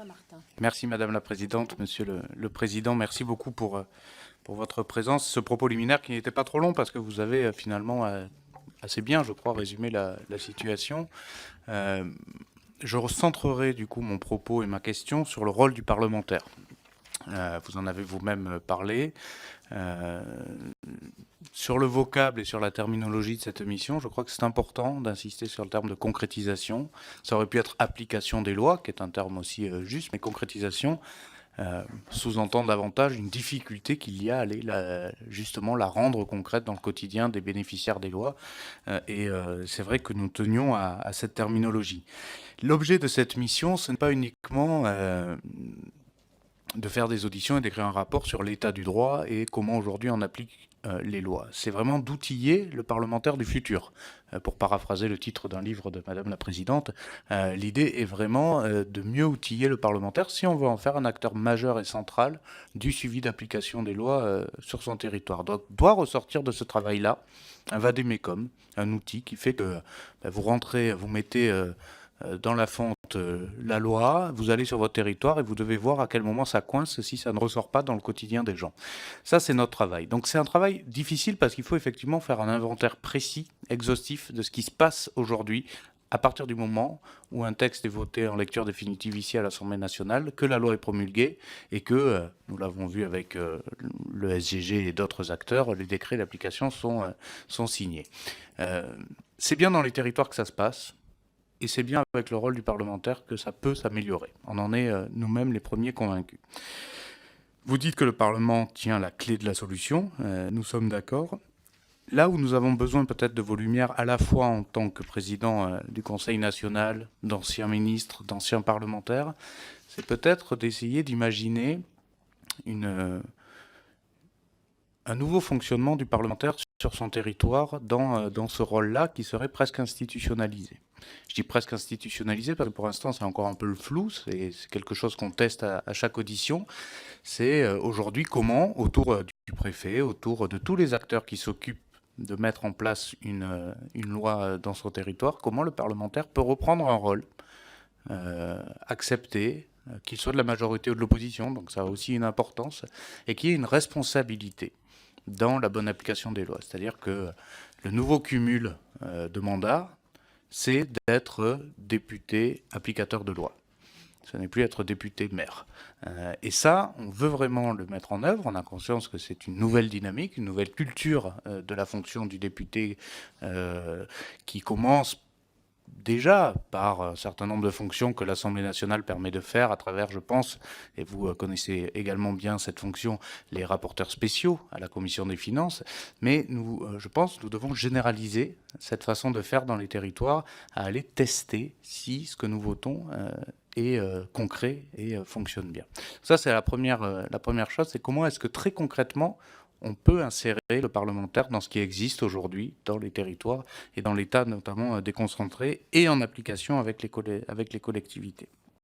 Martin. Merci Madame la Présidente, Monsieur le Président, merci beaucoup pour votre présence. Ce propos liminaire qui n'était pas trop long parce que vous avez finalement assez bien, je crois, résumé la situation. Je recentrerai du coup mon propos et ma question sur le rôle du parlementaire. Vous en avez vous-même parlé. Sur le vocable et sur la terminologie de cette mission, je crois que c'est important d'insister sur le terme de concrétisation. Ça aurait pu être application des lois, qui est un terme aussi juste, mais concrétisation sous-entend davantage une difficulté qu'il y a à aller justement la rendre concrète dans le quotidien des bénéficiaires des lois. Et c'est vrai que nous tenions à cette terminologie. L'objet de cette mission, ce n'est pas uniquement de faire des auditions et d'écrire un rapport sur l'état du droit et comment aujourd'hui on applique les lois. C'est vraiment d'outiller le parlementaire du futur. Pour paraphraser le titre d'un livre de Madame la Présidente, l'idée est vraiment de mieux outiller le parlementaire si on veut en faire un acteur majeur et central du suivi d'application des lois sur son territoire. Donc doit ressortir de ce travail-là un vadémécum, un outil qui fait que vous rentrez, vous mettez dans la fente la loi, vous allez sur votre territoire et vous devez voir à quel moment ça coince si ça ne ressort pas dans le quotidien des gens. Ça, c'est notre travail. Donc c'est un travail difficile parce qu'il faut effectivement faire un inventaire précis, exhaustif de ce qui se passe aujourd'hui à partir du moment où un texte est voté en lecture définitive ici à l'Assemblée nationale, que la loi est promulguée et que, nous l'avons vu avec le SGG et d'autres acteurs, les décrets d'application sont signés. C'est bien dans les territoires que ça se passe. Et c'est bien avec le rôle du parlementaire que ça peut s'améliorer. On en est nous-mêmes les premiers convaincus. Vous dites que le Parlement tient la clé de la solution, nous sommes d'accord. Là où nous avons besoin peut-être de vos lumières, à la fois en tant que président du Conseil national, d'anciens ministres, d'anciens parlementaires, c'est peut-être d'essayer d'imaginer un nouveau fonctionnement du parlementaire sur son territoire dans ce rôle-là qui serait presque institutionnalisé. Je dis presque institutionnalisé parce que pour l'instant c'est encore un peu le flou, c'est quelque chose qu'on teste à chaque audition. C'est aujourd'hui comment, autour du préfet, autour de tous les acteurs qui s'occupent de mettre en place une loi dans son territoire, comment le parlementaire peut reprendre un rôle accepté, qu'il soit de la majorité ou de l'opposition, donc ça a aussi une importance, et qui ait une responsabilité dans la bonne application des lois. C'est-à-dire que le nouveau cumul de mandats, c'est d'être député applicateur de loi. Ce n'est plus être député maire. Et ça, on veut vraiment le mettre en œuvre. On a conscience que c'est une nouvelle dynamique, une nouvelle culture de la fonction du député qui commence déjà par un certain nombre de fonctions que l'Assemblée nationale permet de faire à travers, je pense, et vous connaissez également bien cette fonction, les rapporteurs spéciaux à la Commission des finances, mais nous, je pense, nous devons généraliser cette façon de faire dans les territoires, à aller tester si ce que nous votons est concret et fonctionne bien. Ça, c'est la première chose, c'est comment est-ce que très concrètement, on peut insérer le parlementaire dans ce qui existe aujourd'hui dans les territoires et dans l'État notamment déconcentré et en application avec les collectivités.